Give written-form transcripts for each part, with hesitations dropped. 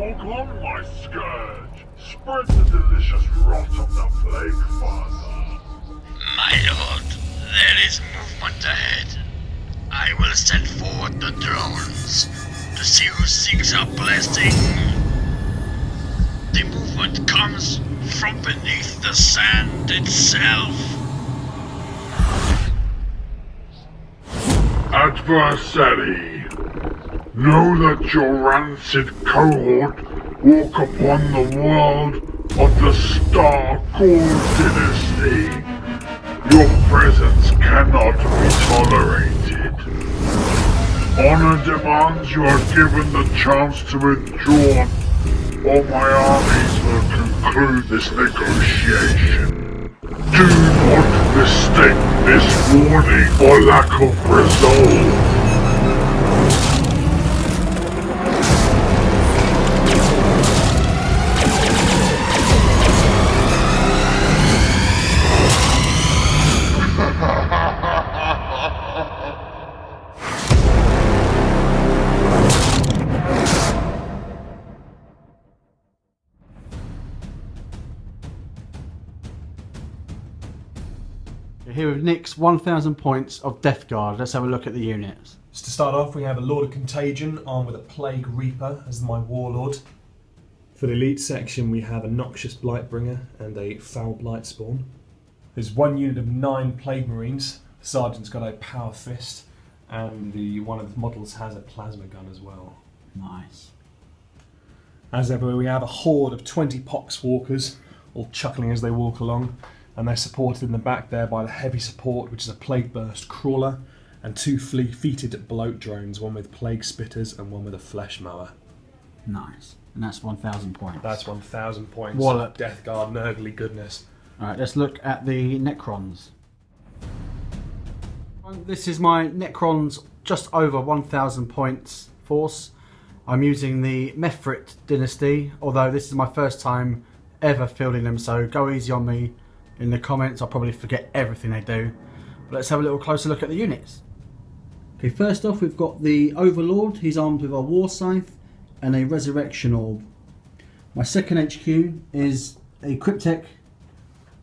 Walk on, my scourge. Spread the delicious rot of the plague father. My lord, there is movement ahead. I will send forward the drones to see whose things are blessing. The movement comes from beneath the sand itself. Adversary, know that your rancid cohort walk upon the world of the Star Gold dynasty. Your presence cannot be tolerated. Honor demands you are given the chance to withdraw, or my armies will conclude this negotiation. Do not mistake this warning for lack of resolve. Here with Nick's 1000 points of Death Guard. Let's have a look at the units. So to start off, we have a Lord of Contagion armed with a Plague Reaper as my Warlord. For the elite section, we have a Noxious Blightbringer and a Foul Blight Spawn. There's one unit of 9 Plague Marines. The Sergeant's got a Power Fist, and one of the models has a Plasma Gun as well. Nice. As ever, we have a horde of 20 Poxwalkers, all chuckling as they walk along. And they're supported in the back there by the heavy support, which is a Plague Burst Crawler, and 2 flea-feeted Bloat Drones, one with Plague Spitters and one with a Flesh Mower. Nice. And that's 1000 points. That's 1000 points. Wallop. Death Guard, nurgly goodness. Alright, let's look at the Necrons. This is my Necrons just over 1000 points force. I'm using the Mefrit dynasty, although this is my first time ever fielding them, so go easy on me in the comments. I'll probably forget everything they do. But let's have a little closer look at the units. Okay, first off we've got the Overlord. He's armed with a War Scythe and a Resurrection Orb. My second HQ is a Cryptek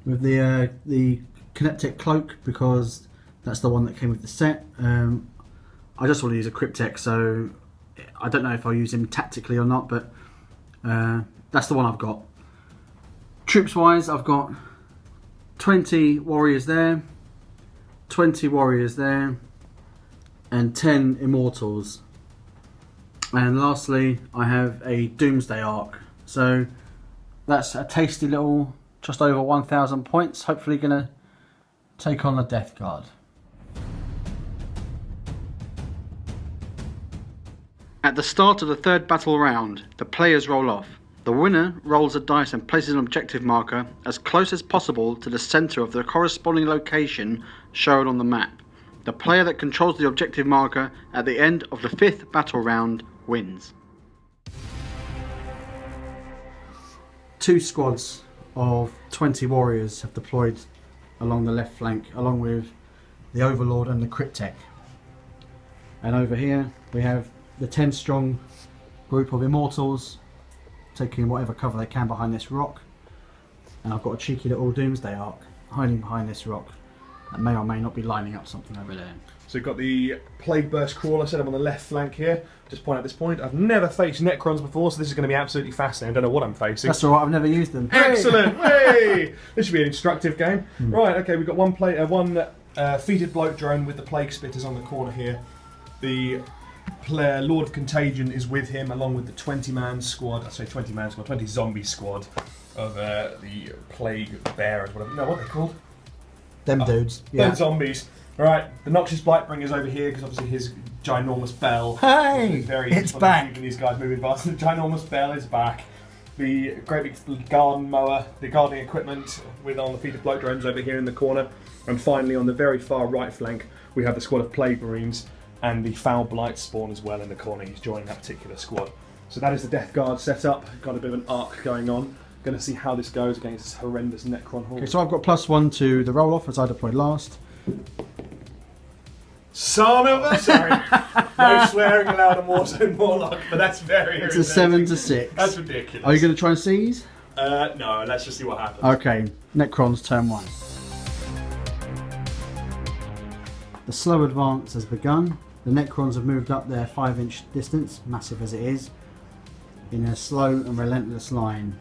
with the Kinetic Cloak, because that's the one that came with the set. I just want to use a Cryptek, so I don't know if I'll use him tactically or not, but that's the one I've got. Troops wise, I've got 20 warriors there, 20 warriors there, and 10 immortals. And lastly, I have a Doomsday Arc. So that's a tasty little, just over 1000 points. Hopefully gonna take on the Death Guard. At the start of the third battle round, the players roll off. The winner rolls a dice and places an objective marker as close as possible to the centre of the corresponding location shown on the map. The player that controls the objective marker at the end of the 5th battle round wins. 2 squads of 20 warriors have deployed along the left flank, along with the Overlord and the Cryptek. And over here we have the 10 strong group of immortals taking whatever cover they can behind this rock. And I've got a cheeky little Doomsday Arc hiding behind this rock that may or may not be lining up something over there. So we've got the Plague Burst Crawler set up on the left flank here. Just point out this point, I've never faced Necrons before, so this is going to be absolutely fascinating. I don't know what I'm facing. That's alright, I've never used them. Excellent! Hey! This should be an instructive game. Right, okay, we've got one feated Bloat Drone with the Plague Spitters on the corner here. The player Lord of Contagion is with him, along with the 20-man squad. I say 20-man squad, 20 zombie squad of the Plague Bearers, whatever. No, what are they called? Them dudes. Yeah. Them zombies. Right, the Noxious Blightbringer's over here because obviously his ginormous bell. Hey, is very it's back. Keeping these guys moving fast. The ginormous bell is back. The great big garden mower, the gardening equipment with on the feet of bloat drones over here in the corner, and finally on the very far right flank we have the squad of Plague Marines and the Foul Blight Spawn as well in the corner. He's joining that particular squad. So that is the Death Guard set up. Got a bit of an arc going on. Going to see how this goes against this horrendous Necron horde. Okay, so I've got +1 to the roll off as I deployed last. Son of a... Sorry. No swearing allowed on Warzone Morloc, but that's very It's a 7 to 6. That's ridiculous. Are you going to try and seize? No, let's just see what happens. Okay, Necrons turn 1. The slow advance has begun. The Necrons have moved up their 5-inch distance, massive as it is, in a slow and relentless line.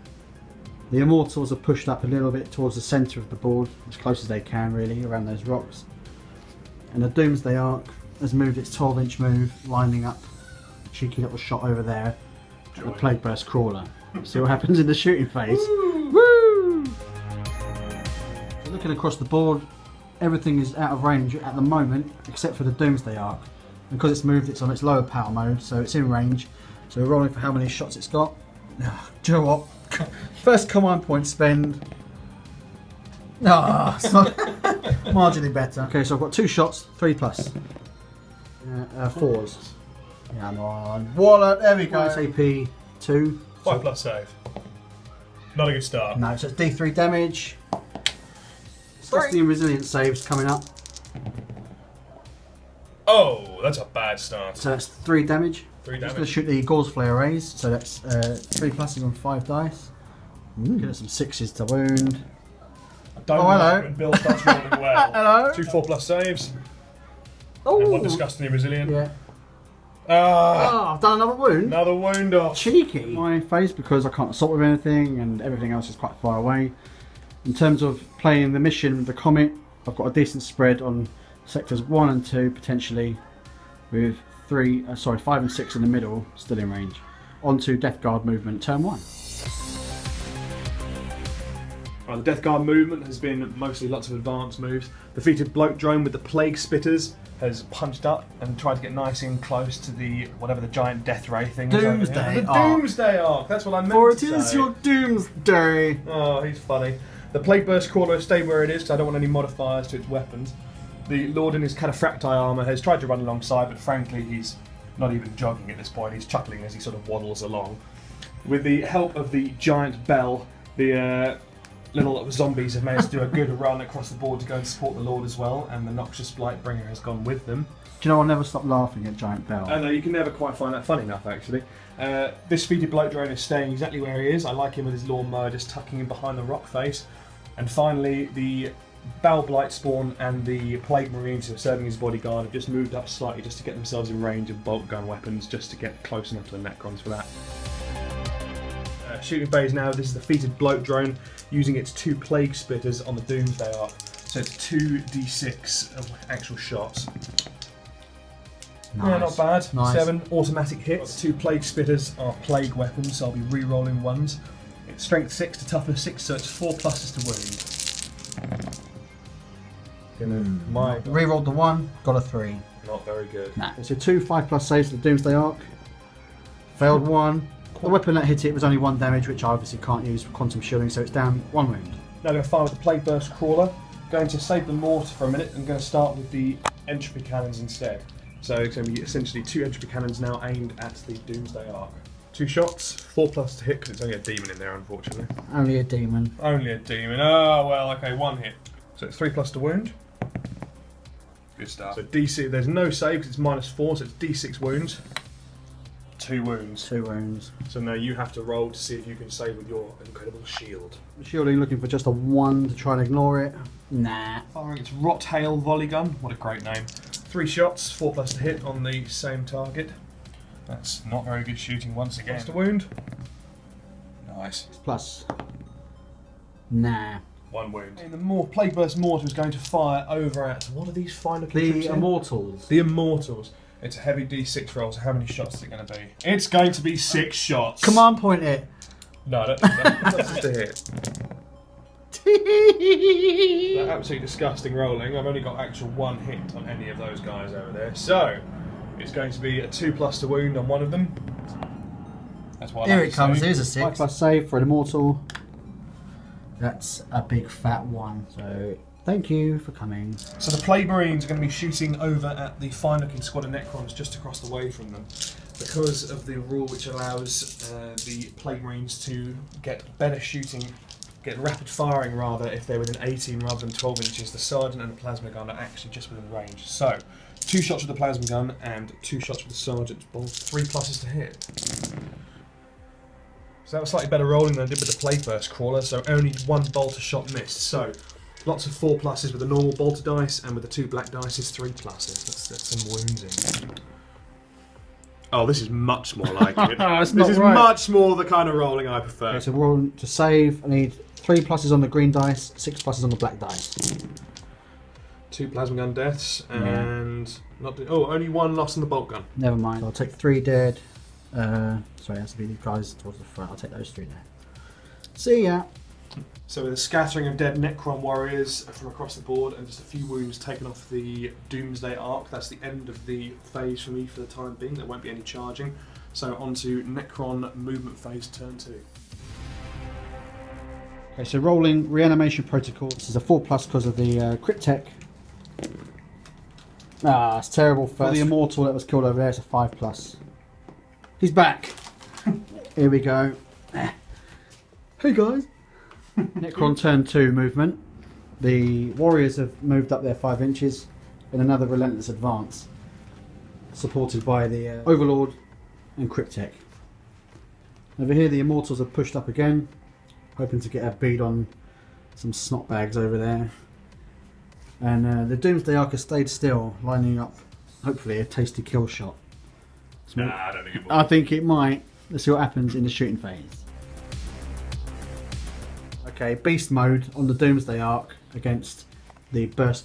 The Immortals are pushed up a little bit towards the centre of the board, as close as they can really, around those rocks. And the Doomsday Ark has moved its 12-inch move, lining up a cheeky little shot over there at the Plague Burst Crawler. See what happens in the shooting phase. Woo! So looking across the board, everything is out of range at the moment, except for the Doomsday Ark. And because it's moved, it's on its lower power mode, so it's in range. So we're rolling for how many shots it's got. Do you know what? First command point spend. Ah, it's not marginally better. Okay, so I've got 2 shots, 3 plus. 4s. Yeah, I'm on. Wallop, there we go. AP 2. 5 plus save. Not a good start. No, so it's D3 damage. Trusting and resilience saves coming up. Oh, that's a bad start. So that's 3 damage. 3 I'm just going damage. to shoot the Gauze Flare Rays. So that's 3 pluses on 5 dice. Get some 6s to wound. I don't Oh, like hello. when Bill starts rolling well. Hello. 2 4 plus saves. Oh, And 1 disgustingly resilient. yeah. Ah, Oh, I've done another wound. another wound off. Cheeky. My face because I can't assault with anything and everything else is quite far away. In terms of playing the mission with the Comet, I've got a decent spread on sectors 1 and 2 potentially, with 5 and 6 in the middle still in range. On to Death Guard movement, turn 1. Right, the Death Guard movement has been mostly lots of advanced moves. The feated bloke drone with the Plague Spitters has punched up and tried to get nice and close to the whatever the giant death ray thing is over here. Doomsday The Ark. Doomsday Ark. That's what I meant For to it is say. your doomsday. Oh, he's funny. The Plague Burst Crawler has stayed where it is because I don't want any modifiers to its weapons. The Lord in his Cataphracti armour has tried to run alongside, but frankly he's not even jogging at this point. He's chuckling as he sort of waddles along. With the help of the giant bell, the little zombies have managed to do a good run across the board to go and support the Lord as well, and the Noxious Blightbringer has gone with them. Do you know, I'll never stop laughing at Giant Bell. I know, you can never quite find that funny enough, actually. This feated bloke drone is staying exactly where he is. I like him with his lawnmower just tucking in behind the rock face. And finally, the Bell Blight Spawn and the Plague Marines who are serving as bodyguard have just moved up slightly just to get themselves in range of bolt gun weapons, just to get close enough to the Necrons for that. Shooting phase now, this is the feated bloke drone using its 2 Plague Spitters on the Doomsday Ark. So it's 2d6 of actual shots. Nice. Yeah, not bad. Nice. 7 automatic hits. 2 Plague Spitters are plague weapons, so I'll be re-rolling ones. It's strength 6 to toughness 6, so it's 4 pluses to wound. My God, Rerolled the 1, got a 3. not very good. Nah. So 2 5+ saves to the Doomsday Ark. Failed 1. The weapon that hit it was only 1 damage, which I obviously can't use for quantum shielding, so it's down 1 wound. Now I'm going to fire with the Plague Burst Crawler. Going to save the mortar for a minute and going to start with the entropy cannons instead. So it's going to be essentially 2 entropy cannons now aimed at the Doomsday Ark. 2 shots, 4 plus to hit because it's only a demon in there, unfortunately. Only a demon. Only a demon. Oh well, okay, 1 hit. So it's 3 plus to wound. Good start. So DC, there's no save because it's -4, so it's D6 wounds. 2 wounds. 2 wounds. So now you have to roll to see if you can save with your incredible shield. Shielding, looking for just a 1 to try and ignore it. Nah. Firing its Rot Hail volley gun. What a great name. 3 shots, 4 plus to hit on the same target. That's not very good shooting once again. Plus to wound. Nice. Plus. Nah. 1 wound. And the Plague Burst Mortar is going to fire over at, what are these fine looking The troops in? Immortals. The Immortals. It's a heavy D6 roll, so how many shots is it going to be? It's going to be 6 shots. Command point it. No, that's just a hit. They're absolutely disgusting rolling. I've only got actual 1 hit on any of those guys over there. So, it's going to be a 2 plus to wound on one of them. That's what I Here like it to comes, say. here's a 6. 5+ save for an Immortal. That's a big fat 1. So, thank you for coming. So the Plague Marines are going to be shooting over at the fine-looking squad of Necrons just across the way from them, because of the rule which allows the Plague Marines to get better shooting, get rapid firing rather, if they're within 18 rather than 12 inches. The Sergeant and the Plasma Gun are actually just within range. So, 2 shots with the plasma gun and 2 shots with the sergeant's bolt. 3 pluses to hit. So that was slightly better rolling than I did with the plague burst crawler, so only 1 bolter shot missed. So lots of 4 pluses with the normal bolter dice, and with the 2 black dice is 3 pluses. That's some wounds in. Oh, this is much more like it. This is much more the kind of rolling I prefer. Okay, so roll to save. I need 3 pluses on the green dice, 6 pluses on the black dice. 2 plasma gun deaths and only 1 loss on the bolt gun. Never mind. So I'll take 3 dead. Sorry, it has to be the guys towards the front. I'll take those 3 there. See ya. So with a scattering of dead Necron warriors from across the board and just a few wounds taken off the Doomsday arc, that's the end of the phase for me for the time being. There won't be any charging. So on to Necron movement phase turn 2. Okay, so rolling reanimation protocol. This is a 4+ because of the Cryptek. Ah, it's terrible. For the immortal that was killed over there, it's a 5+. He's back. Here we go. Hey guys. Necron turn 2 movement. The warriors have moved up there 5 inches in another relentless advance, supported by the Overlord and Cryptek. Over here the immortals have pushed up again, hoping to get a bead on some snot bags over there. And the Doomsday Arc has stayed still, lining up hopefully a tasty kill shot. Nah, I don't think it will. I think it might. Let's see what happens in the shooting phase. Okay, beast mode on the Doomsday Arc against the Plague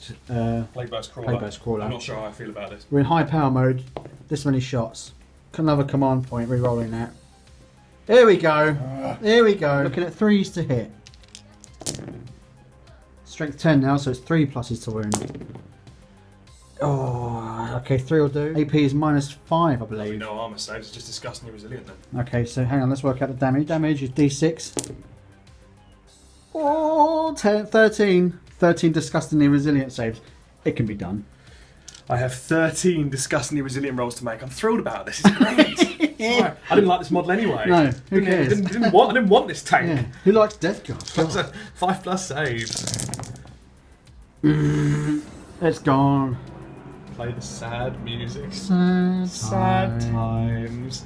Burst Crawler. I'm not sure how I feel about this. We're in high power mode. This many shots. Another command point. Re-rolling that. Here we go. Here we go. Looking at 3s to hit. Strength 10 now, so it's 3 pluses to wound. Oh, okay, 3 will do. AP is -5, I believe. No armor saves. It's just disgustingly resilient then. Okay, so hang on. Let's work out the damage. Damage is D6. Oh, 13. 13 disgustingly resilient saves. It can be done. I have 13 disgustingly resilient rolls to make. I'm thrilled about this. It's great. Sorry, I didn't like this model anyway. No, who cares? I didn't want this tank. Yeah. Who likes Death Guard? That's a 5+ saves. It's gone. Play the sad music. Sad times.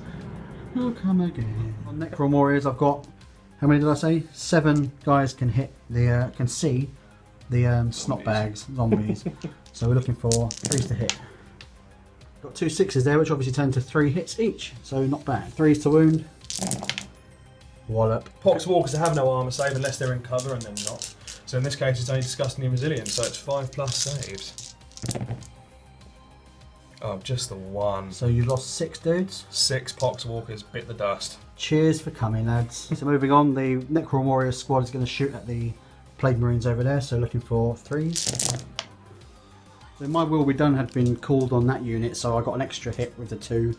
Will come again. On Necron warriors, I've got, how many did I say? 7 guys can hit the can see the snot bags, zombies. So we're looking for 3s to hit. Got 2 6s there, which obviously turn to 3 hits each. So not bad. 3s to wound. Wallop. Poxwalkers have no armor save unless they're in cover, and they're not. So in this case, it's only disgustingly resilient. So it's 5+ saves. Oh, just the 1. So you lost 6 dudes. 6 Poxwalkers bit the dust. Cheers for coming, lads. So moving on, the Necron warrior squad is going to shoot at the Plague Marines over there. So looking for 3s. So my will be done had been called on that unit, so I got an extra hit with the 2.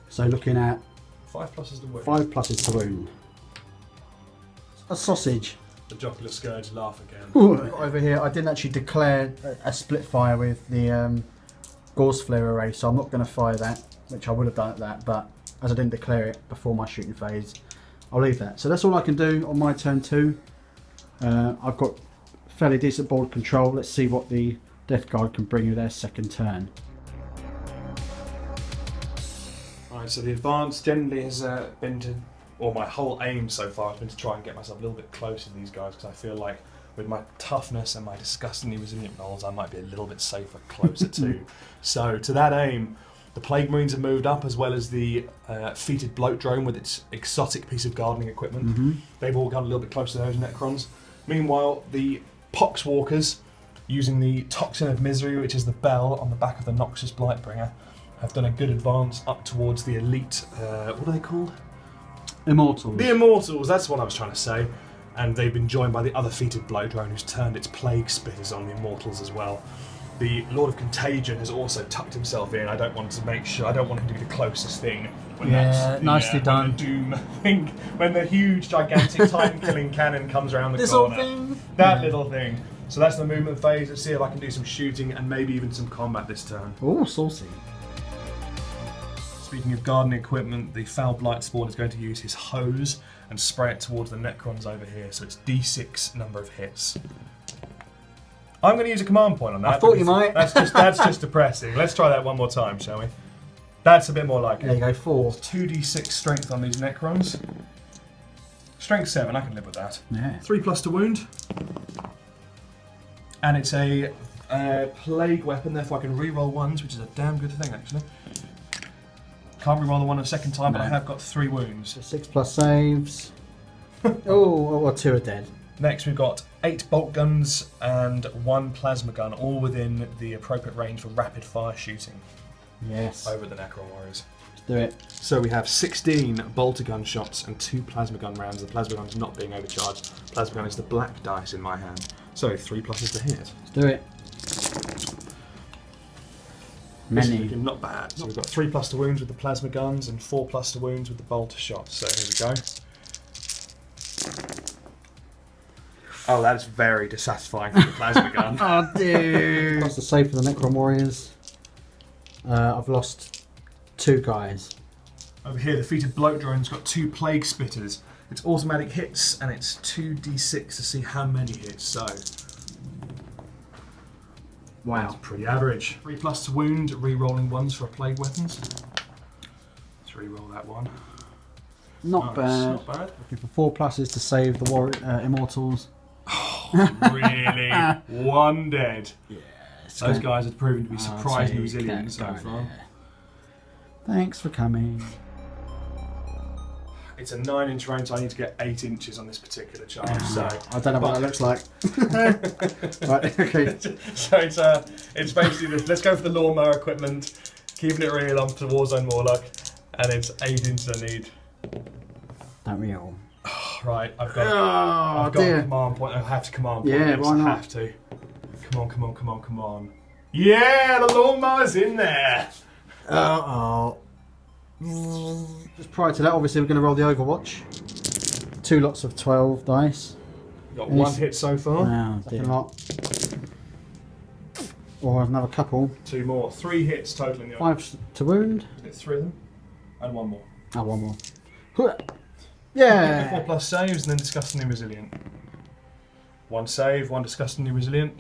So looking at 5 pluses to wound. 5 pluses to wound. A sausage. The Jocular Scourge laugh again. Ooh. Over here, I didn't actually declare a split fire with the Gauze Flare array, so I'm not going to fire that, which I would have done at that, but as I didn't declare it before my shooting phase, I'll leave that. So that's all I can do on my turn 2. I've got fairly decent board control. Let's see what the Death Guard can bring you their second turn. Alright, so the advance generally has been to, or my whole aim so far has been to try and get myself a little bit closer to these guys, because I feel like with my toughness and my disgustingly resilient rolls, I might be a little bit safer closer to. So to that aim, the Plague Marines have moved up, as well as the Feated Bloat Drone with its exotic piece of gardening equipment. They've all gone a little bit closer to those Necrons. Meanwhile, the Poxwalkers, using the Toxin of Misery, which is the bell on the back of the Noxious Blightbringer, have done a good advance up towards the elite, what are they called? Immortals. The Immortals, that's what I was trying to say. And they've been joined by the other Feated Bloat Drone, who's turned its Plague Spitters on the Immortals as well. The Lord of Contagion has also tucked himself in. I don't want to make sure, I don't want him to be the closest thing. When that's the, nicely done. When the Doom thing, when the huge, gigantic, time-killing cannon comes around the This corner. little thing? That little thing. So that's the movement phase. Let's see if I can do some shooting and maybe even some combat this turn. Oh, saucy. Speaking of gardening equipment, the Foul Blight Spawn is going to use his hose and spray it towards the Necrons over here. So it's D6 number of hits. I'm going to use a command point on that. I thought you might. That's just depressing. Let's try that one more time, shall we? That's a bit more like it. There you go, 4. 2d6 strength on these Necrons. Strength 7, I can live with that. Yeah. 3+ to wound. And it's a plague weapon, therefore I can reroll ones, which is a damn good thing, actually. Can't reroll the one a second time, but I have got 3 wounds. So 6+ saves. Well, 2 are dead. Next, we've got 8 bolt guns and 1 plasma gun, all within the appropriate range for rapid fire shooting Yes. over the Necron warriors. Let's do it. So we have 16 bolter gun shots and 2 plasma gun rounds. The plasma gun is not being overcharged. Plasma gun is the black dice in my hand. So 3 pluses to hit. Let's do it. This is Many. looking not bad. So we've got 3+ to wounds with the plasma guns and 4+ to wounds with the bolter shots. So here we go. Oh, that is very dissatisfying for the plasma gun. Oh, dude. That's the save for the Necron warriors. I've lost 2 guys. Over here, the defeated bloat drone's got 2 plague spitters. It's automatic hits and it's 2d6 to see how many hits. So Wow. that's pretty average. 3+ to wound, re-rolling ones for plague weapons. Let's re-roll that one. Not bad. Not bad. Looking for 4 pluses to save the immortals. Really? 1 dead. Yeah. Those guys have proven to be surprisingly resilient so far. Thanks for coming. It's a 9-inch range, so I need to get 8 inches on this particular charge. So I don't know what that looks like. Right, okay. So it's basically let's go for the lawnmower equipment, keeping it real on to Warzone Morloc, and it's 8 inches I need. Don't we all? Right, I've got a command point. I have to command point. Yeah, this. why not? I have to. Come on. Yeah, the lawnmower's in there. Just prior to that, obviously we're going to roll the Overwatch. 2 lots of 12 dice. Got 1 hit so far. Wow, second lot. Or another couple. 2 more. 3 hits total in the 5 to wound. Hit 3 of them, and 1 more. Oh, 1 more. Yeah. 4+ saves and then disgustingly resilient. 1 save, 1 disgustingly resilient.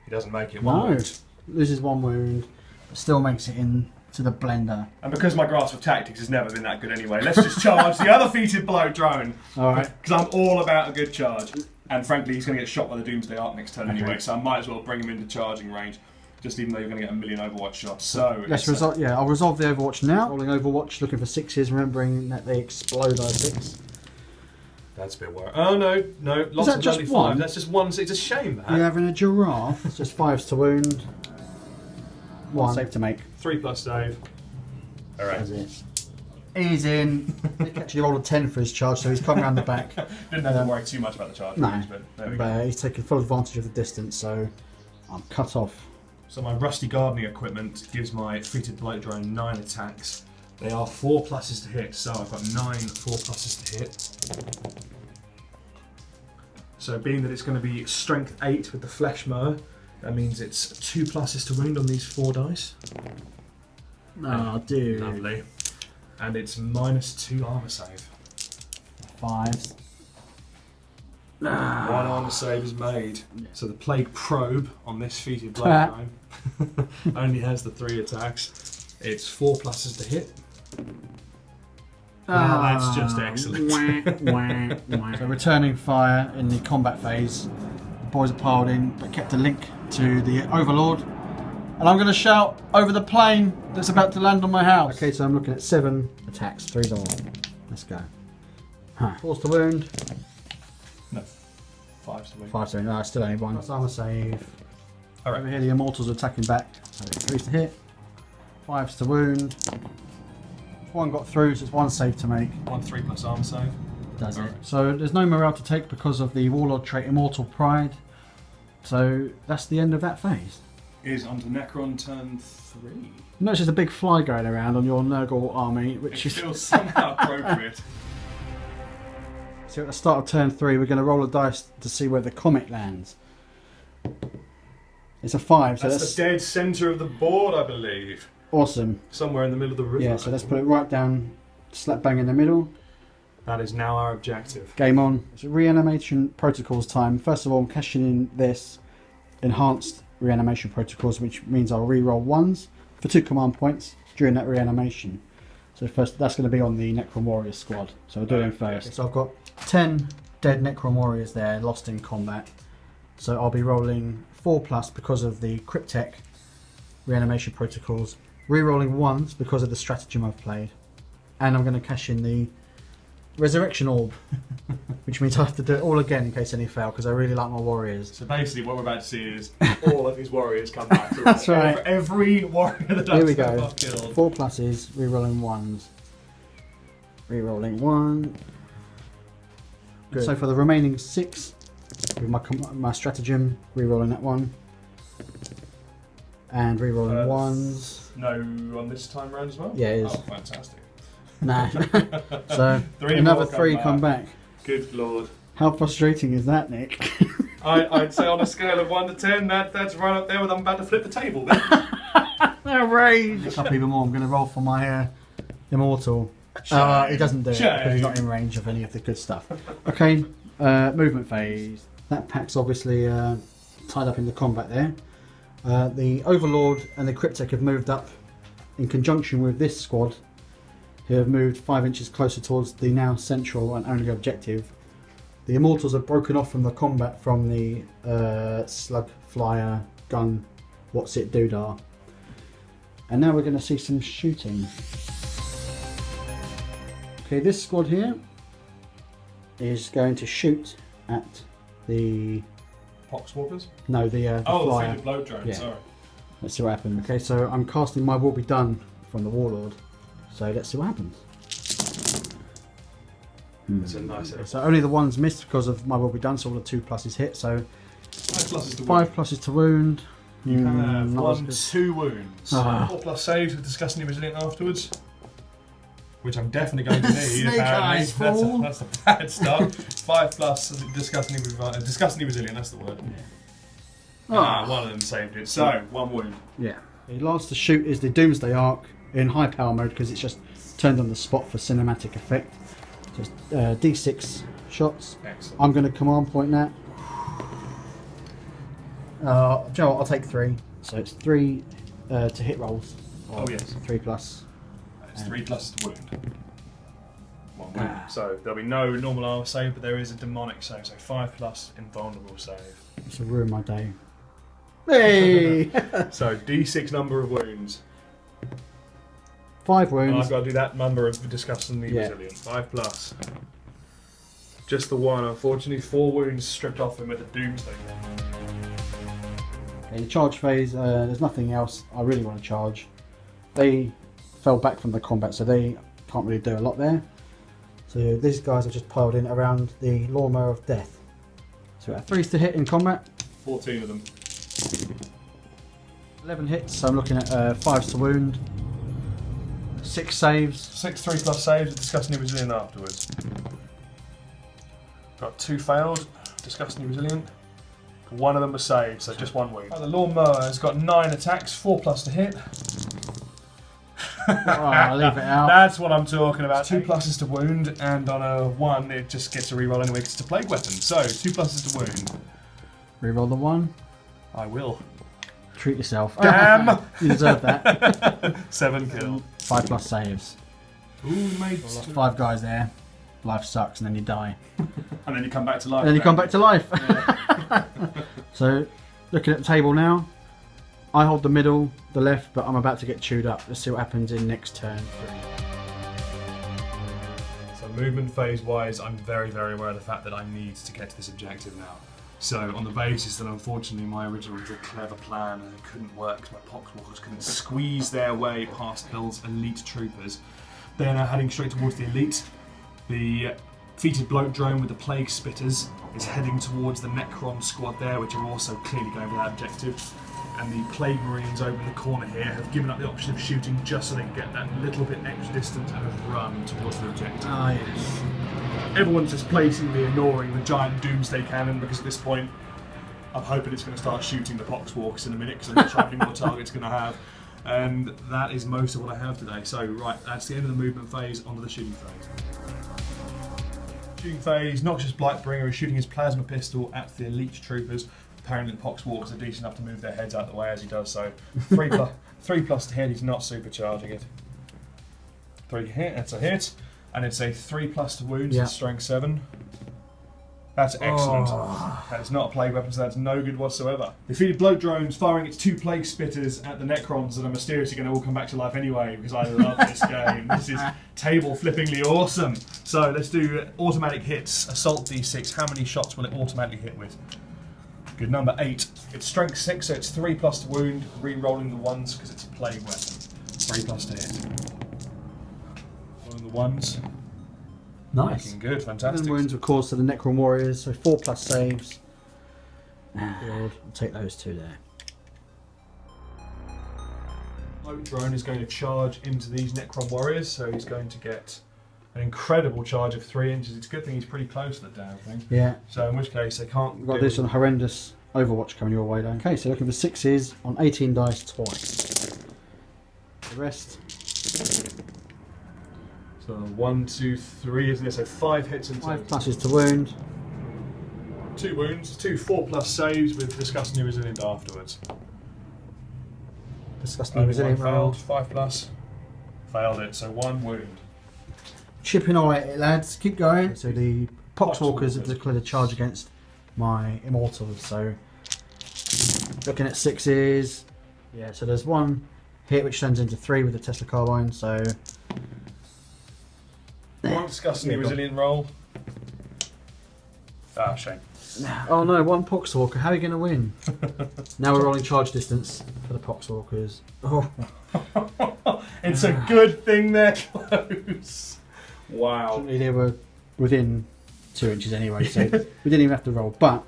He doesn't make it. 1 No. wound. Loses 1 wound. But still makes it in to the blender. And because my grasp of tactics has never been that good anyway, let's just charge the other defeated bloat drone. Alright. Because I'm all about a good charge. And frankly, he's going to get shot by the Doomsday Arc next turn anyway, so I might as well bring him into charging range. Just even though you're going to get a million Overwatch shots. So I'll resolve the Overwatch now. Rolling Overwatch, looking for 6s, remembering that they explode on 6. that's a bit worrying. Oh no, lots that of just only 5. one? That's just 1. It's a shame that. You're having a giraffe. It's just 5s to wound. 1 save to make. 3+ save. Alright. That's it. He's in. He actually rolled a 10 for his charge, so he's coming around the back. Didn't have to worry too much about the charge No. range, but there we go. But he's taking full advantage of the distance, so I'm cut off. So my rusty gardening equipment gives my defeated bloat drone 9 attacks. They are 4 pluses to hit, so I've got 9 4 pluses to hit. So being that it's going to be strength 8 with the flesh mower, that means it's 2 pluses to wound on these 4 dice. Oh, dude. Lovely. And it's -2 armor save. 5s. 1 armor save is made. So the plague probe on this defeated bloat drone only has the 3 attacks. It's 4 pluses to hit. That's just excellent. So returning fire in the combat phase. The boys are piled in, but kept a link to the Overlord. And I'm going to shout over the plane that's about to land on my house. Okay, so I'm looking at 7 attacks, 3 all. Let's go. 4's to wound. No. 5's to win. 5's to wound. No, still only 1. That's armor save. Alright. Over here, the Immortals are attacking back. So 3's to hit. 5's to wound. 1 got through, so it's 1 save to make. 1 3+ armor save. Does it. So there's no morale to take because of the Warlord trait Immortal Pride. So that's the end of that phase. Is onto Necron turn 3. You notice there's a big fly going around on your Nurgle army, which It is... feels somehow appropriate. So at the start of turn 3, we're going to roll a dice to see where the comet lands. It's a 5, so That's the dead centre of the board, I believe. awesome. Somewhere in the middle of the river. Yeah, so let's put it right down, slap bang in the middle. That is now our objective. Game on. It's reanimation protocols time. First of all, I'm cashing in this enhanced reanimation protocols, which means I'll re-roll 1s for 2 command points during that reanimation. So first, that's going to be on the Necron Warrior squad. So I'll do them first. So I've got 10 dead Necron Warriors there, lost in combat. So I'll be rolling 4+ because of the Cryptek reanimation protocols, re-rolling 1s because of the stratagem I've played, and I'm going to cash in the Resurrection Orb, which means I have to do it all again in case any fail, because I really like my warriors. So basically what we're about to see is all of his warriors come back to That's right. For every warrior that Here we I've go. killed. 4 pluses, re-rolling 1s. Re-rolling 1. Good. So for the remaining 6, with my stratagem, re-rolling that 1. And re-rolling 1s. No on this time round as well? Yeah, it is. Oh, fantastic. Nah. So 3 another more 3 come back. Good lord. How frustrating is that, Nick? I'd say on a scale of 1 to 10, that's right up there with I'm about to flip the table then. Rage! A couple even more. I'm going to roll for my Immortal. He doesn't do it because he's not in range of any of the good stuff. Okay, movement phase. That pack's obviously tied up in the combat there. The Overlord and the Cryptek have moved up in conjunction with this squad, who have moved 5 inches closer towards the now central and only objective. The Immortals have broken off from the combat from the slug, flyer, gun, what's it doodah. And now we're going to see some shooting. Okay, this squad here is going to shoot at the... Poxwalkers? No, the flyer. The faded bloat drone, Yeah. sorry. Let's see what happens. Okay, so I'm casting my Will Be Done from the Warlord. So let's see what happens. It's a nice area. So only the ones missed because of my Will Be Done, so all the 2 pluses hit. So 5 pluses to wound. You have not as 2 wounds. Ah. 4+ saves with disgustingly resilient afterwards, which I'm definitely going to need. Snake apparently. eyes, fool. That's a bad start. 5+ disgustingly resilient. That's the word. One of them saved it. So 1 wound. Yeah. The last to shoot is the Doomsday Arc in high power mode because it's just turned on the spot for cinematic effect. Just D6 shots. Excellent. I'm going to command point that. Do you know what? I'll take 3. So it's 3 to hit rolls. Oh yes. 3+. It's 3+ to wound. 1 wound. So there'll be no normal armor save, but there is a demonic save. So 5+ invulnerable save. This will ruin my day. Hey! So D6 number of wounds. 5 And wounds. I've got to do that number of disgustingly resilient. 5+. Just the 1, unfortunately. 4 wounds stripped off him with the Doomsday. In the charge phase, there's nothing else I really want to charge. They fell back from the combat, so they can't really do a lot there. So these guys have just piled in around the Lawnmower of Death. So 3s to hit in combat. 14 of them. 11 hits, so I'm looking at 5s to wound. 6 saves. 6 3+ saves with disgustingly resilient afterwards. Got 2 failed, disgustingly resilient. 1 of them was saved, so just 1 wound. The Lawnmower has got 9 attacks, 4+ to hit. I'll leave it out. That's what I'm talking about. 2 pluses to wound, and on a 1 it just gets a reroll anyway because it's a plague weapon. So 2 pluses to wound. Reroll the 1. I will. Treat yourself. Damn! You deserve that. 7 kill. 5+ saves. Ooh, mate. 5 guys there. Life sucks, and then you die. And then you come back to life. And then you come back to life. So, looking at the table now, I hold the middle, the left, but I'm about to get chewed up. Let's see what happens in next turn. So movement phase wise, I'm very, very aware of the fact that I need to get to this objective now. So on the basis that unfortunately my original clever plan couldn't work, my Poxwalkers couldn't squeeze their way past Bill's elite troopers, they are now heading straight towards the elite. The Feated Bloat Drone with the Plague Spitters is heading towards the Necron squad there, which are also clearly going for that objective. And the Plague Marines over in the corner here have given up the option of shooting just so they can get that little bit extra distance and have run towards the objective. Ah, yes. Everyone's just blatantly ignoring the giant Doomsday Cannon because at this point I'm hoping it's going to start shooting the Poxwalkers in a minute because I'm not sure how many more targets it's going to have. And that is most of what I have today. So right, that's the end of the movement phase, onto the shooting phase. Shooting phase, Noxious Blightbringer is shooting his plasma pistol at the elite troopers. Apparently the Poxwalkers are decent enough to move their heads out of the way as he does so. 3 plus to hit, he's not supercharging it. 3 hit, that's a hit. And it's a 3 plus to wounds, it's strength 7. That's excellent. That is not a plague weapon, so that's no good whatsoever. Defeated bloat drones firing its 2 plague spitters at the Necrons that are mysteriously going to all come back to life anyway because I love this game. This is table flippingly awesome. So let's do automatic hits. Assault D6. How many shots will it automatically hit with? Good number 8. It's strength 6, so it's 3 plus to wound, re-rolling the ones because it's a plague weapon. 3 plus to hit. Rolling the ones. Nice. Looking good, fantastic. 7 wounds, of course, to the Necron warriors, so 4 plus saves. Good. I'll take those 2 there. Bloat drone is going to charge into these Necron warriors, so he's going to get an incredible charge of 3 inches. It's a good thing he's pretty close to the damn thing. Yeah. So in which case they can't. We've got this on horrendous Overwatch coming your way, though. Okay, so looking for 6s on 18 dice twice. The rest. So 1, 2, 3, isn't it? So 5 hits and 5 pluses to wound. 2 wounds, 2 4 plus saves with disgustingly resilient afterwards. Disgustingly resilient roll. Failed, 5 plus. Failed it, so 1 wound. Chipping away at it, lads. Keep going. So the Poxwalkers have declared a charge against my Immortals. So looking at 6s. Yeah, so there's 1 hit which turns into 3 with the Tesla carbine. So 1 disgustingly resilient roll. Ah, shame. Oh no, 1 Poxwalker. How are you going to win? Now we're rolling charge distance for the Poxwalkers. Oh, It's a good thing they're close. Wow. fortunately they were within 2 inches anyway, so we didn't even have to roll. But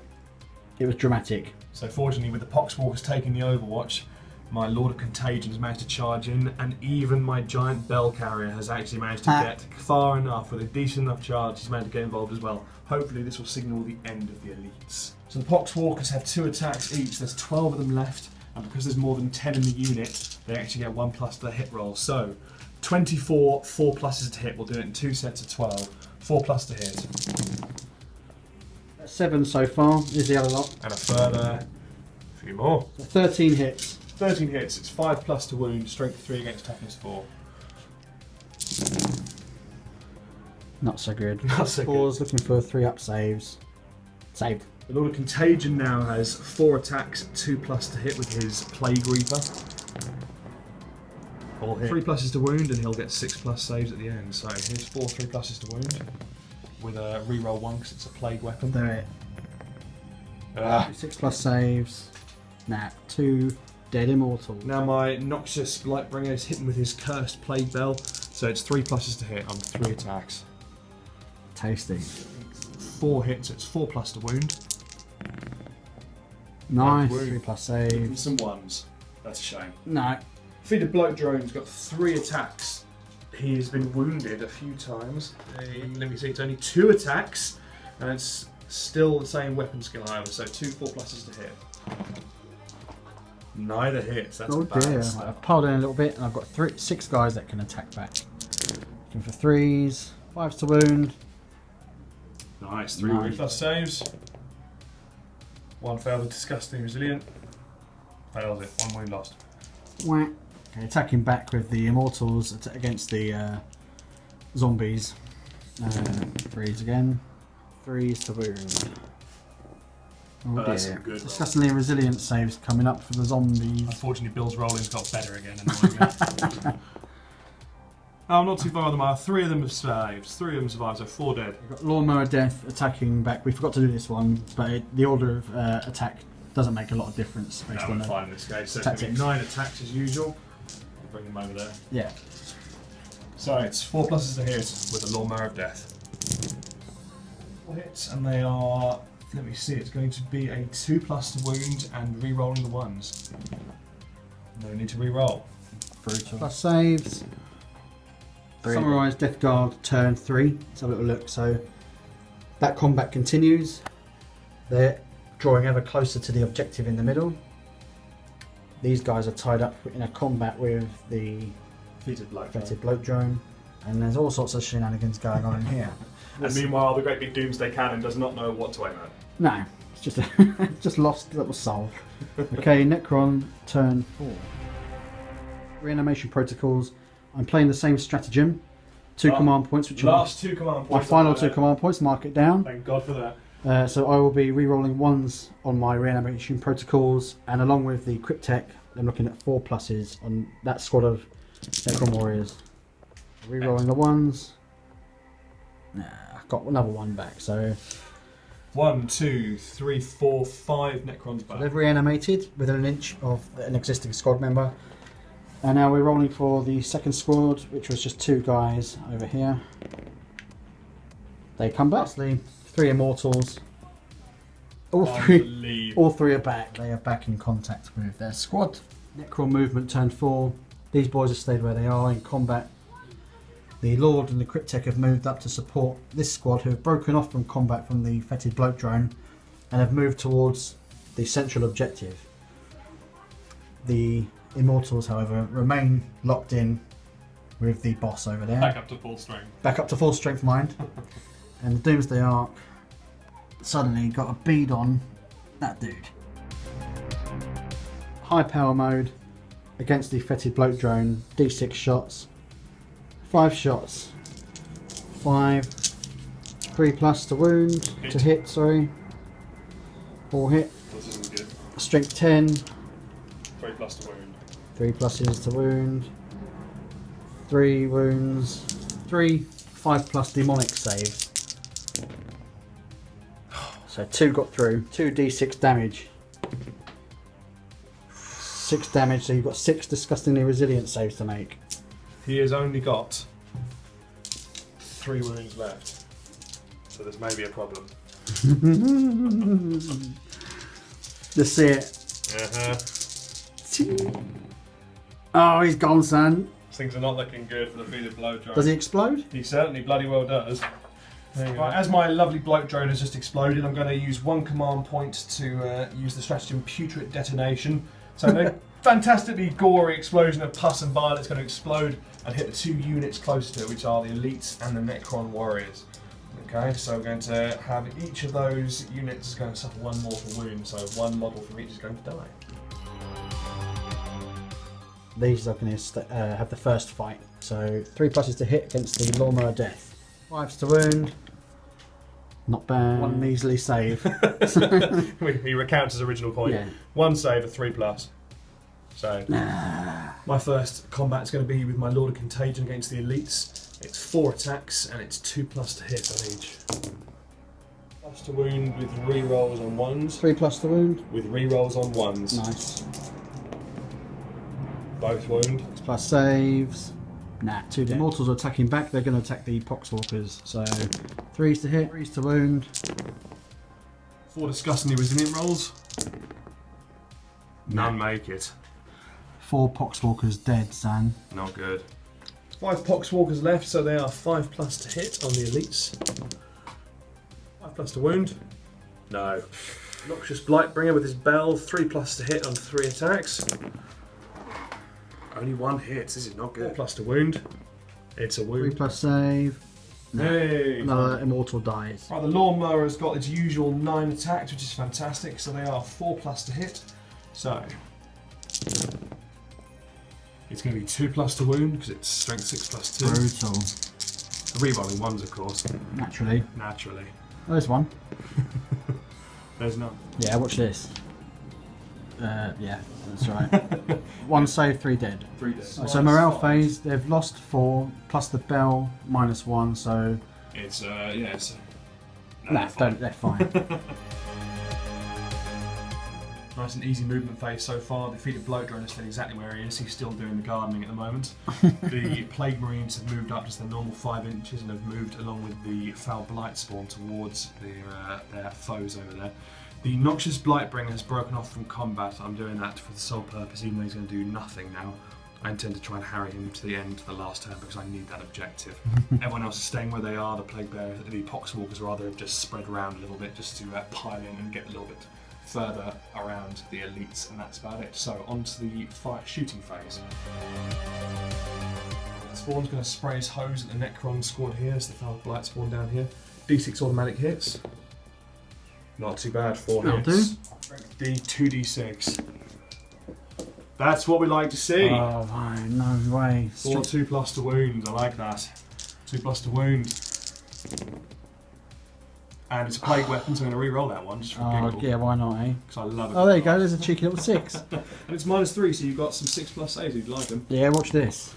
it was dramatic. So fortunately, with the Poxwalkers taking the Overwatch, my Lord of Contagion has managed to charge in, and even my giant bell carrier has actually managed to get far enough with a decent enough charge. He's managed to get involved as well. Hopefully, this will signal the end of the elites. So the Poxwalkers have 2 attacks each. There's 12 of them left, and because there's more than 10 in the unit, they actually get 1 plus to the hit roll. So 24 4 pluses to hit. We'll do it in 2 sets of 12. 4 plus to hit. 7 so far is the other lot. And a further few more. So 13 hits. 13 hits, it's 5 plus to wound, strength 3 against toughness 4. Not so good. Not so good. 4's looking for 3 up saves. Saved. The Lord of Contagion now has 4 attacks, 2 plus to hit with his Plague Reaper. 3 pluses to wound, and he'll get 6 plus saves at the end. So here's 4 3 pluses to wound with a reroll 1 because it's a plague weapon. There. Ah. 6 plus saves. Nah, 2 dead immortal. Now my Noxious Blightbringer is hitting with his Cursed Plague Bell, so it's 3 pluses to hit on 3 attacks. Tasty. 4 hits, it's 4 plus to wound. Nice. Wound. 3 plus And saves. some 1s. That's a shame. No. Defeated Bloat Drone's got 3 attacks. He's been wounded a few times. Let me see, it's only 2 attacks, and it's still the same weapon skill, however, so 2 4 pluses to hit. Neither hits, that's Oh bad dear. stuff. I've piled in a little bit, and I've got 6 guys that can attack back. Looking for 3s. 5s to wound. Nice, 3 Nice. plus saves. 1 failed with disgusting resilient. Fails it, 1 wound lost. Whack. Okay, attacking back with the immortals against the zombies. 3s again. 3s to wound. Oh That's dear. some good Disgustingly resilient saves coming up for the zombies. Unfortunately, Bill's rolling's got better again. Annoyingly. Oh, I'm not too far on them. 3 of them have survived. 3 of them survived, so 4 dead. We've got Lawnmower Death attacking back. We forgot to do this one, but the order of attack doesn't make a lot of difference based No, on we're the fine in this case. So it's going to be tactics. 9 attacks as usual. I'll bring them over there. Yeah. So it's 4 pluses to hit with a Lawnmower of Death. 4 hits, and they are. Let me see. It's going to be a 2 plus to wound and re-rolling the 1s. No need to re-roll. Brutal. Plus saves. Summarise Death Guard turn 3. Let's have a little look. So that combat continues. They're drawing ever closer to the objective in the middle. These guys are tied up in a combat with the Defeated bloke. Fetid Bloat Drone. And there's all sorts of shenanigans going on in here. And meanwhile, the great big Doomsday Cannon does not know what to aim at. No, it's just just lost little soul. Okay, Necron, turn 4. Reanimation protocols. I'm playing the same stratagem. 2 command points, which Last 2 command points. my final 2 command points. Mark it down. Thank God for that. So I will be re-rolling 1s on my reanimation protocols, and along with the Cryptech, I'm looking at 4 pluses on that squad of Necron warriors. Re-rolling the 1s. Nah, I've got another 1 back, so 1, 2, 3, 4, 5 Necrons back. they've reanimated within an inch of an existing squad member. And now we're rolling for the second squad, which was just 2 guys over here. They come back. Lastly, 3 immortals. All 3 are back. They are back in contact with their squad. Necron movement turn 4. These boys have stayed where they are in combat. The Lord and the Cryptech have moved up to support this squad, who have broken off from combat from the fetid bloat drone and have moved towards the central objective. The Immortals, however, remain locked in with the boss over there. Back up to full strength. Back up to full strength, mind. And the Doomsday Ark suddenly got a bead on that dude. High power mode against the fetid bloat drone. D6 shots. 5 shots. 5. 3 plus to wound. To hit, sorry. 4 hit. This isn't good. Strength 10. 3 plus to wound. 3 pluses to wound. 3 wounds. 3 5 plus demonic saves. So 2 got through. 2 d6 damage. 6 damage, so you've got 6 disgustingly resilient saves to make. He has only got 3 wounds left. So there's maybe a problem. Just see it. Uh-huh. Oh, he's gone, son. Things are not looking good for the fetid bloat drone. Does he explode? He certainly bloody well does. Right, as my lovely bloat drone has just exploded, I'm going to use 1 command point to use the stratagem Putrid Detonation. So a fantastically gory explosion of pus and bile that's going to explode and hit the 2 units close to it, which are the elites and the Necron warriors. Okay, so we're going to have each of those units is going to suffer 1 mortal wound, so 1 model from each is going to die. These are going to have the first fight. So 3 pluses to hit against the Lawnmower Death. 5s to wound. Not bad. 1 measly save. He recounts his original point. Yeah. 1 save, a 3 plus. So my first combat is going to be with my Lord of Contagion against the elites. It's 4 attacks and it's 2 plus to hit on each. Plus to wound with re-rolls on 1s. 3 plus to wound. With re-rolls on 1s. Nice. Both wound. 6 plus saves. Nah, 2 Immortals are attacking back. They're going to attack the Poxwalkers. So 3s to hit, 3s to wound. 4 disgustingly resilient rolls. None make it. 4 Poxwalkers dead, son. Not good. 5 Poxwalkers left, so they are 5 plus to hit on the elites. 5 plus to wound. No. Noxious Blightbringer with his bell, 3 plus to hit on 3 attacks. Only 1 hit, this is not good. 4 plus to wound. It's a 3 wound. plus save. Hey! Another Immortal dies. Right, the Lawnmower has got its usual 9 attacks, which is fantastic, so they are 4 plus to hit. So it's going to be 2 plus to wound because it's strength 6 plus 2. Brutal. Rerolling 1s, of course. Naturally. Naturally. Oh, there's 1. There's none. Yeah, watch this. Yeah, that's right. 1 save, 3 dead. 3 dead. So morale phase, they've lost 4 plus the bell minus 1. So It's yeah. It's, nah, they're fine. Nice and easy movement phase so far. The Defeated Bloat Drone is still exactly where he is. He's still doing the gardening at the moment. The Plague Marines have moved up just the normal 5 inches and have moved along with the Foul Blight Spawn towards their foes over there. The Noxious Blightbringer has broken off from combat. I'm doing that for the sole purpose, even though he's going to do nothing now. I intend to try and harry him to the end, to the last turn, because I need that objective. Everyone else is staying where they are. The Plague Bearers, the Poxwalkers rather, have just spread around a little bit just to pile in and get a little bit further around the elites, and that's about it. So on to the shooting phase. Spawn's going to spray his hose at the Necron squad here. It's the Foul Blight spawn down here. D6 automatic hits. Not too bad, 4 hits. D, 2d6. That's what we like to see. Oh, my, no way. 4, 2+ to wound. I like that. 2+ to wound. And it's a plague weapon, so I'm going to re-roll that one just for giggle. Yeah, why not, eh? Because I love it. Oh, there you go. There's a cheeky little 6. And it's -3, so you've got some 6+ saves if you like them. Yeah, watch this.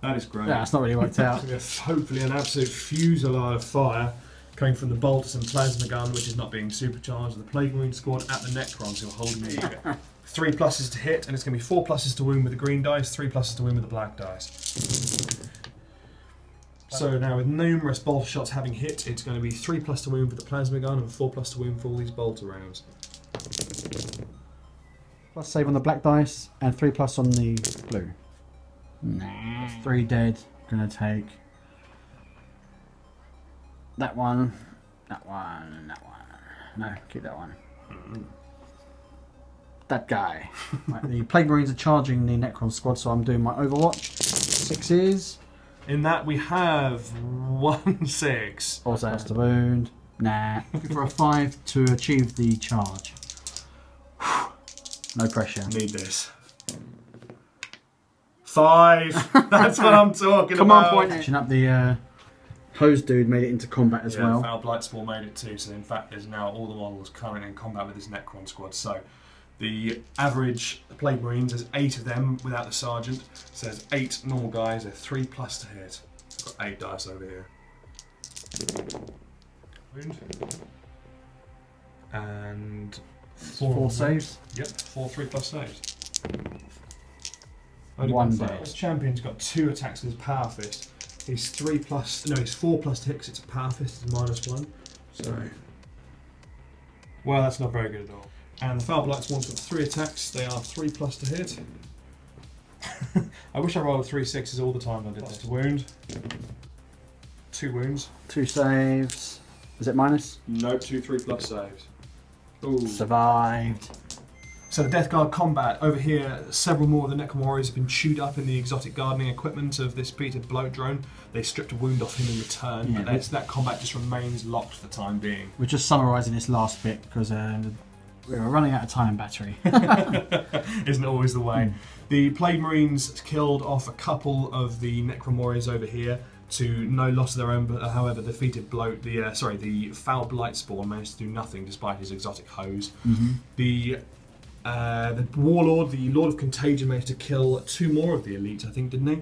That is great. Yeah, it's not really worked out. Hopefully an absolute fusillade of fire coming from the bolters and plasma gun, which is not being supercharged. The Plague Marine squad at the Necrons who are holding the 3 pluses to hit, and it's going to be 4 pluses to wound with the green dice, 3 pluses to wound with the black dice. So now with numerous bolt shots having hit, it's going to be 3+ to wound with the plasma gun and 4+ to wound for all these bolter rounds. Plus save on the black dice and 3+ on the blue. Nah. That's 3 dead. Gonna take that one, that one, and that one. No, keep that one. That guy. Right, the Plague Marines are charging the Necron squad, so I'm doing my Overwatch. 6s. In that we have 1 6. Also has to wound. Nah. Looking for a 5 to achieve the charge. No pressure. Need this. 5. That's what I'm talking Come about. on, point. Up the hose dude made it into combat as well. Foul Blight Spawn made it too. So in fact, there's now all the models currently in combat with this Necron squad. So the average Plague Marines, there's 8 of them without the sergeant. So there's 8 normal guys. They're 3+ to hit. I've got 8 dice over here. Wound. And 4 saves. Yep, 4 3+ saves. 1 dead. This champion's got 2 attacks with his Power Fist. He's 3+, no, he's 4+ to hit because it's a Power Fist, it's -1. So, well, that's not very good at all. And the Foul Blight Spawn's got 3 attacks. They are 3+ to hit. I wish I rolled 3 6s all the time. I did that. To wound. 2 wounds. 2 saves. Is it minus? Nope, 2 3+ saves. Ooh. Survived. So the Death Guard combat over here, several more of the Necron warriors have been chewed up in the exotic gardening equipment of this Peter Bloat drone. They stripped a wound off him in return, Yeah, but that combat just remains locked for the time being. We're just summarising this last bit because we were running out of time battery. Isn't always the way. The Plague Marines killed off a couple of the Necron warriors over here to no loss of their own, but however the defeated Bloat, the Foul Blight Spawn managed to do nothing despite his exotic hose. The Warlord, the Lord of Contagion, managed to kill 2 more of the elites, I think, didn't he?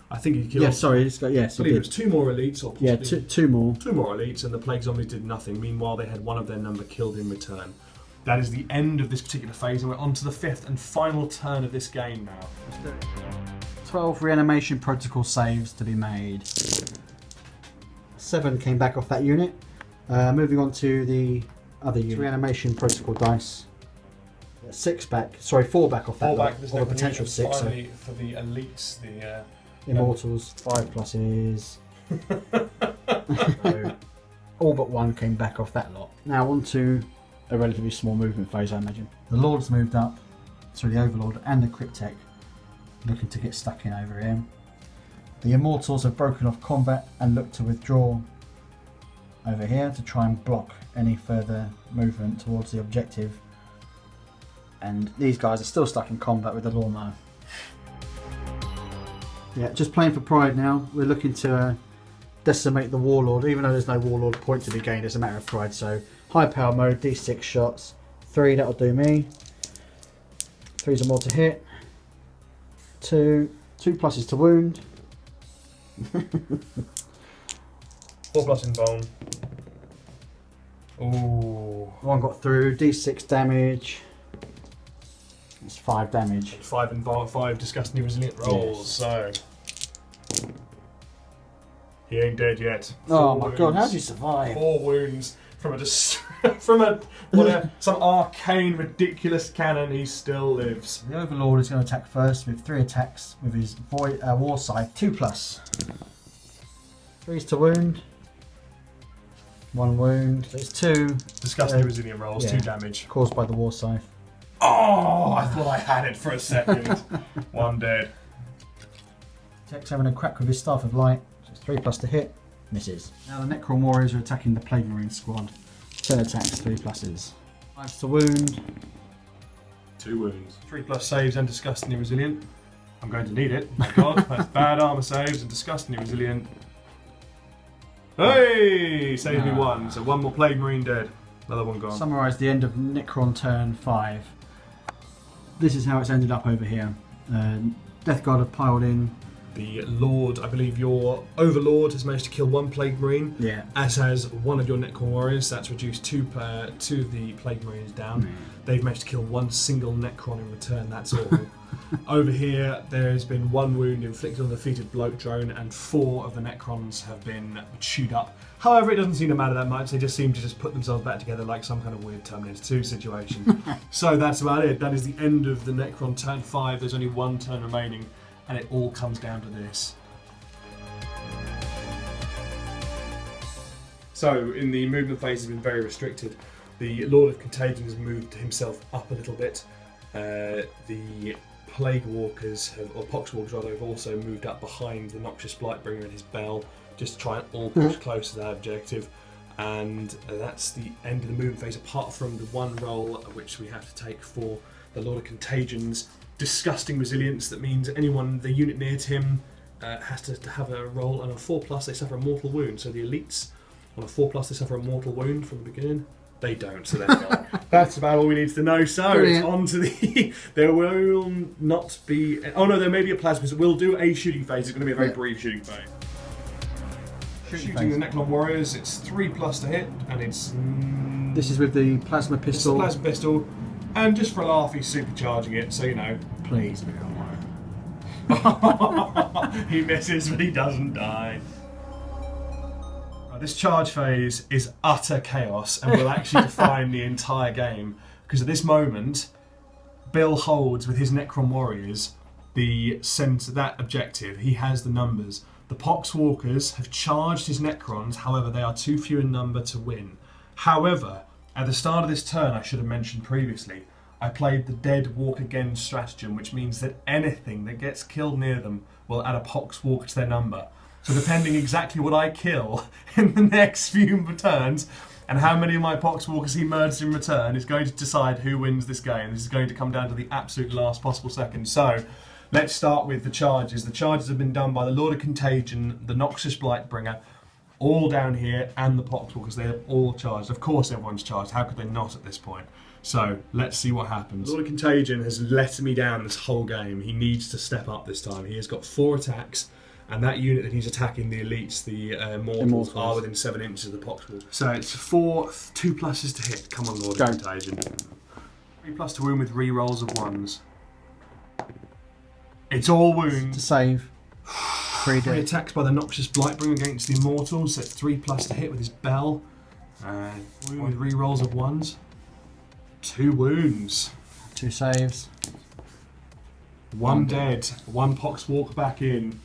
I think he killed... Yeah, sorry. Yes, I believe it was 2 more elites. Or yeah, two more. 2 more elites, and the Plague Zombies did nothing. Meanwhile, they had one of their number killed in return. That is the end of this particular phase, and we're on to the 5th and final turn of this game now. 12 reanimation protocol saves to be made. 7 came back off that unit. Moving on to the other unit. Reanimation protocol dice. 6 back, sorry, 4 back off that 4 lot, back, or a potential 6. Finally, for the elites, the Immortals, 5 pluses. So, all but 1 came back off that lot. Now on to a relatively small movement phase, I imagine. The Lord's moved up, so the Overlord and the Cryptek looking to get stuck in over here. The Immortals have broken off combat and look to withdraw over here to try and block any further movement towards the objective. And these guys are still stuck in combat with the lawnmower. Yeah, just playing for pride now. We're looking to decimate the Warlord, even though there's no Warlord point to be gained. It's a matter of pride. So high power mode, D6 shots, 3, that'll do me. 3s or more to hit. 2 pluses to wound. 4+ in bone. Ooh. 1 got through, D6 damage. It's 5 damage. 5 and 5 disgustingly resilient rolls, Yes. so he ain't dead yet. Oh my god, how'd you survive? 4 wounds from some arcane, ridiculous cannon. He still lives. The Overlord is going to attack first with 3 attacks with his war scythe, 2+. 3s to wound. 1 wound. So it's 2 Disgusting resilient rolls, yeah. 2 damage. caused by the war scythe. Oh, I thought I had it for a second. 1 dead. Tech's having a crack with his Staff of Light. So it's 3+ to hit. Misses. Now the Necron Warriors are attacking the Plague Marine squad. 10 attacks, 3+. 5 to wound. 2 wounds. 3+ saves and disgustingly resilient. I'm going to need it. My god, that's bad armor saves and disgustingly resilient. Hey! Saves me 1, so 1 more Plague Marine dead. Another 1 gone. Summarise the end of Necron turn 5. This is how it's ended up over here. Death Guard have piled in. The Lord, I believe your Overlord has managed to kill 1 Plague Marine. Yeah. As has 1 of your Necron Warriors. That's reduced 2 of the Plague Marines down. They've managed to kill 1 single Necron in return. That's all. Over here, there has been 1 wound inflicted on the defeated bloat drone, and 4 of the Necrons have been chewed up. However, it doesn't seem to matter that much. They just seem to just put themselves back together like some kind of weird Terminator 2 situation. So that's about it. That is the end of the Necron turn 5. There's only 1 turn remaining, and it all comes down to this. So, in the movement phase has been very restricted. The Lord of Contagion has moved himself up a little bit. The Plague Walkers, or Pox Walkers rather, have also moved up behind the Noxious Blightbringer and his bell, just to try and all push close to that objective. And that's the end of the movement phase, apart from the 1 roll which we have to take for the Lord of Contagion's disgusting resilience. That means anyone, the unit near to him, has to have a roll, and on 4+, they suffer a mortal wound. So the elites, on a 4+, they suffer a mortal wound from the beginning. They don't, so they're fine. That's about all we need to know. So Brilliant. it's on to the. There will not be. Oh no, there may be a plasma. So we'll do a shooting phase. It's going to be a very brief shooting phase. Shooting the Necron Warriors. It's 3+ to hit, and it's. This is with the plasma It's pistol. a plasma pistol, and just for a laugh, he's supercharging it. So you know. Please, Bill. He misses, but he doesn't die. This charge phase is utter chaos and will actually define the entire game, because at this moment, Bill holds with his Necron Warriors the centre, that objective. He has the numbers. The Pox Walkers have charged his Necrons, however they are too few in number to win. However, at the start of this turn, I should have mentioned previously, I played the Dead Walk Again stratagem, which means that anything that gets killed near them will add a Pox Walker to their number. So depending exactly what I kill in the next few turns and how many of my Pox Walkers he murders in return is going to decide who wins this game. This is going to come down to the absolute last possible second. So let's start with the charges. The charges have been done by the Lord of Contagion, the Noxious Blightbringer, all down here, and the Pox Walkers. They have all charged. Of course everyone's charged. How could they not at this point? So let's see what happens. Lord of Contagion has let me down this whole game. He needs to step up this time. He has got 4 attacks. And that unit that he's attacking, the elites, the mortals, are within 7 inches of the Pox Walker. So it's 4, 2+ to hit. Come on, Lord of Contagion. 3+ to wound with re-rolls of 1s. It's all wounds. To save. 3 3 dead. attacks by the Noxious Blightbringer against the Immortals. So it's 3+ to hit with his bell. Wound with re-rolls of 1s. 2 wounds. 2 saves. 1 dead. 1 Pox Walker back in.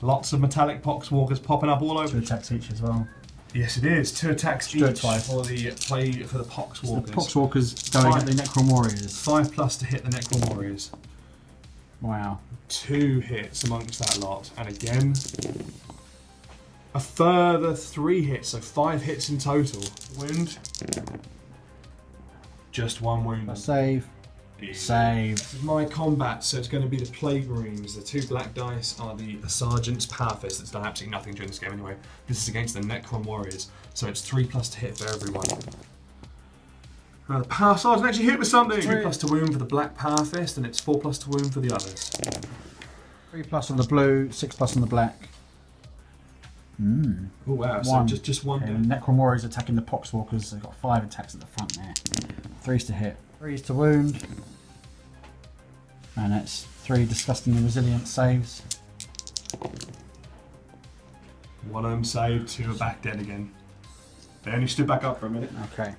Lots of metallic Pox Walkers popping up all over. 2 attacks each as well. Yes, it is. 2 attacks Do it each twice. for the Pox Walkers. The Pox Walkers going at the Necron Warriors. 5+ to hit the Necron Warriors. Wow. 2 hits amongst that lot, and again a further 3 hits, so 5 hits in total. Wound. Just 1 wound. A save. Save. This is my combat, so it's going to be the Plague Marines. The 2 black dice are the Sergeant's Power Fist that's done absolutely nothing during this game anyway. This is against the Necron Warriors, so it's 3+ to hit for everyone. Now the Power Sergeant actually hit with something! 3+ to wound for the black Power Fist, and it's 4+ to wound for the others. 3+ on the blue, 6+ on the black. Oh wow, so 1. just 1 And Necron Warriors attacking the Pox Walkers. They've got 5 attacks at the front there. 3s to hit. 3s to wound. And that's 3 disgusting and resilient saves. 1 of them saved, 2 are back dead again. They only stood back up for a minute. Okay.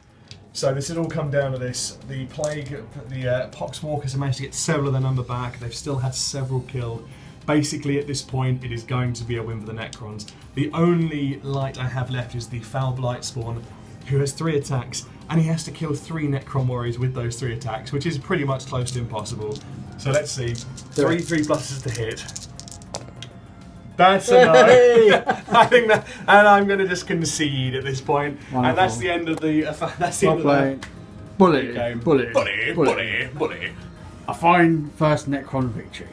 So this had all come down to this. The Plague, the Pox Walkers have managed to get several of their number back. They've still had several killed. Basically, at this point, it is going to be a win for the Necrons. The only light I have left is the Foul Blight Spawn, who has 3 attacks, and he has to kill 3 Necron warriors with those 3 attacks, which is pretty much close to impossible. So let's see. 3 pluses to hit. That's a no. I think that, and I'm going to just concede at this point. Wonderful. And that's the end of the. That's the end of the Bully, game. bully, Bully. I find first Necron victory.